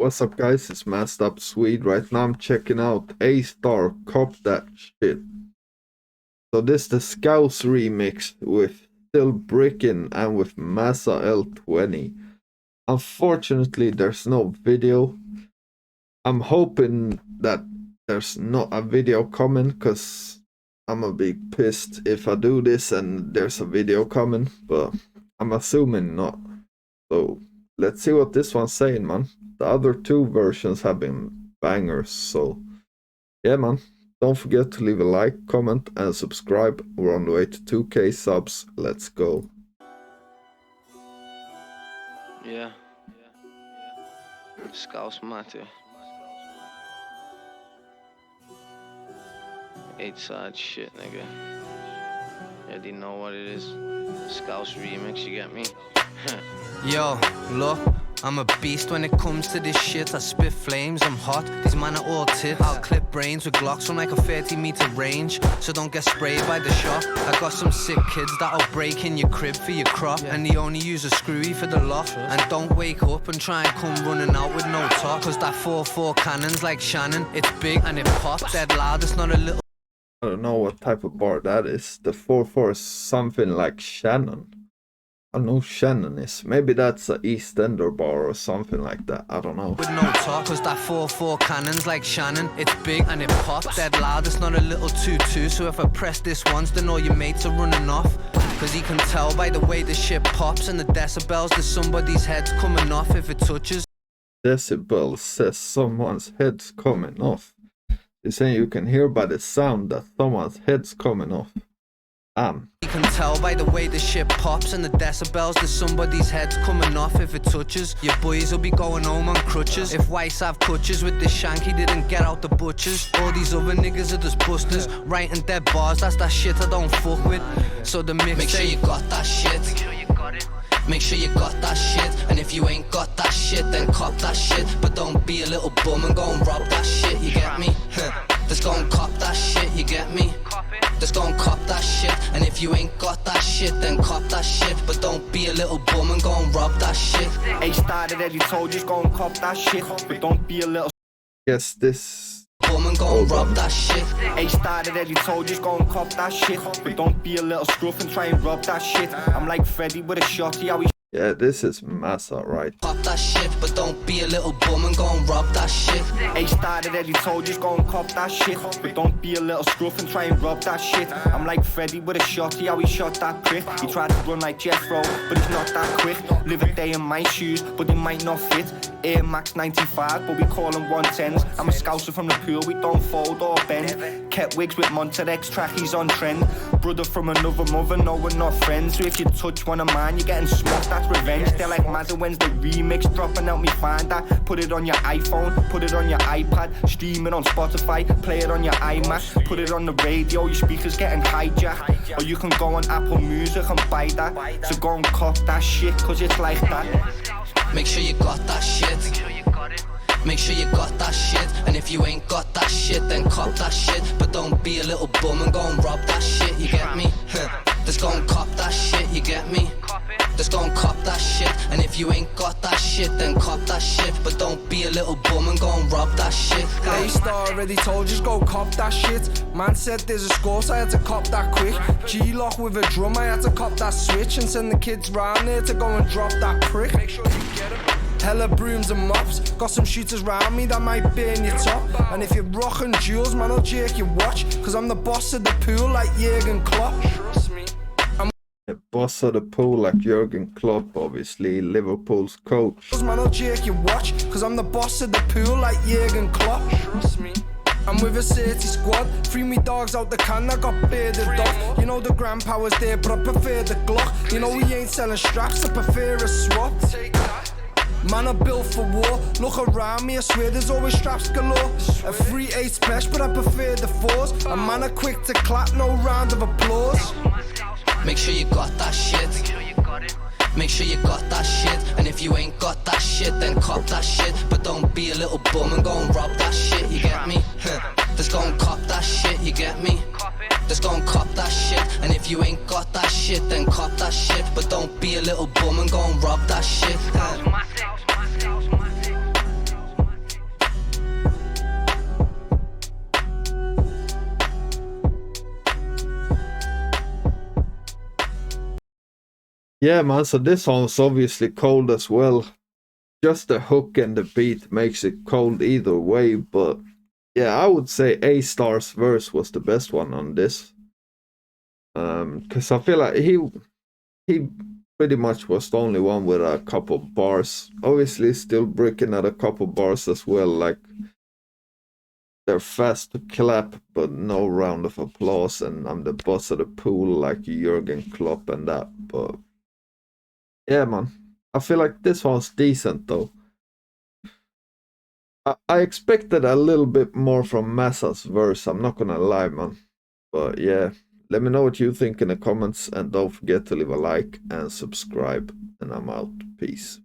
What's up, guys? It's Mazza L20. Right now I'm checking out Aystar, Cop That Shit. So this is the Scouse remix with still Brickin and with Mazza L20. Unfortunately, there's no video. I'm hoping that there's not a video coming, because I'm gonna be pissed if I do this and there's a video coming, but I'm assuming not. So let's see what this one's saying, man. The other two versions have been bangers, so yeah, man. Don't forget to leave a like, comment, and subscribe. We're on the way to 2K subs. Let's go. Yeah. Scouse matter. 8-side shit, nigga. You already know what it is. Scouse remix, you get me? Yo, look, I'm a beast when it comes to this shit. I spit flames, I'm hot, these man are all tips. I'll clip brains with Glocks from like a 30-meter range, so don't get sprayed by the shot. I got some sick kids that'll break in your crib for your crop, and they only use a screwy for the lock. And don't wake up and try and come running out with no top, cause that 4-4 cannon's like Shannon. It's big and it pops dead loud, it's not a little. I don't know what type of bar that is. The 4-4 is something like Shannon. I know Shannon is. Maybe that's a East Ender bar or something like that. I don't know. With no top, cause that 4-4 cannon's like Shannon. It's big and it pops dead loud, it's not a little 2-2. So if I press this once, then all your mates are running off. Cause you can tell by the way the shit pops and the decibels that somebody's head's coming off if it touches. Decibel says someone's head's coming off. They're saying you can hear by the sound that someone's head's coming off. You can tell by the way the shit pops and the decibels that somebody's head's coming off if it touches. Your boys will be going home on crutches. If whites have crutches with this shank, he didn't get out the butchers. All these other niggas are just busters, writing dead bars, that's that shit I don't fuck with. So the mix, make sure you got that shit. Make sure you got it. Make sure you got that shit, and if you ain't got that shit, then cop that shit. But don't be a little bum and go and rob that shit, you get me? Just go and cop that shit, you get me? Just go and cop that shit, and if you ain't got that shit, then cop that shit. But don't be a little bum and go and rob that shit. Aystar already told you, just go and cop that shit. But don't be a little Guess this. Bum and go and rob that shit. Aystar already told you, just go and cop that shit. But don't be a little scruff and try and rob that shit. I'm like Freddy with a shotty, how he Yeah, this is Mazza, right? Pop that shit, but don't be a little bum and go and rob that shit. Aystar already told you, just go and cop that shit. But don't be a little scruff and try and rob that shit. I'm like Freddy with a shotty, how he shot that prick. He tried to run like Jethro, but he's not that quick. Live a day in my shoes, but they might not fit. Air Max 95, but we call them 110s. I'm a scouser from the pool, we don't fold or bend. Kept wigs with Monterex, trackies on trend. Brother from another mother, no we're not friends. So if you touch one of mine, you're getting smoked, that's revenge. They're like Mazza, when's the remix dropping? Help me find that. Put it on your iPhone, put it on your iPad. Stream it on Spotify, play it on your iMac. Put it on the radio, your speakers getting hijacked. Or you can go on Apple Music and buy that. So go and cop that shit, cause it's like that. Make sure you got that shit. Make sure you got that shit, and if you ain't got that shit, then cop that shit. But don't be a little bum and go and rob that shit, you get me? Just go and cop that shit, you get me? Just go and cop that shit, and if you ain't got that shit, then cop that shit. But don't be a little bum and go and rob that shit. Aystar already told you, just go cop that shit. Man said there's a Scouse, I had to cop that quick. G-lock with a drum, I had to cop that switch. And send the kids round there to go and drop that prick. Make sure you get them. Hella brooms and mops, got some shooters round me that might burn your top. And if you're rocking jewels, man, I'll jerk your watch. Cause I'm the boss of the pool like Jurgen Klopp. Trust me. The boss of the pool like Jurgen Klopp, obviously Liverpool's coach. Man, I'll jerk your watch. Cause I'm the boss of the pool like Jurgen Klopp. Trust me. I'm with a 30 squad, free me dogs out the can, I got bearded off. You know the grandpa's there, but I prefer the Glock. You know we ain't selling straps, I prefer a swap. Take that. Man, I built for war. Look around me, I swear there's always straps galore. A 3-8 special, but I prefer the 4s. A man, are quick to clap, no round of applause. Make sure you got that shit. Make sure you got that shit, and if you ain't got that shit, then cop that shit. But don't be a little bum and go and rob that shit, you get me? Just go and cop that shit, you get me? Just go and cop that shit, and if you ain't got that shit, then cop that shit. But don't be a little bum and go and rob that shit. Yeah, man, so this one's obviously cold as well. Just the hook and the beat makes it cold either way, but yeah, I would say Aystar's verse was the best one on this. Because I feel like he pretty much was the only one with a couple bars. Obviously, still Brickin at a couple bars as well. Like they're fast to clap, but no round of applause. And I'm the boss of the pool, like Jurgen Klopp and that. But yeah, man, I feel like this one's decent though. I expected a little bit more from Mazza's verse. I'm not gonna lie, man. But yeah, let me know what you think in the comments, and don't forget to leave a like and subscribe. And I'm out. Peace.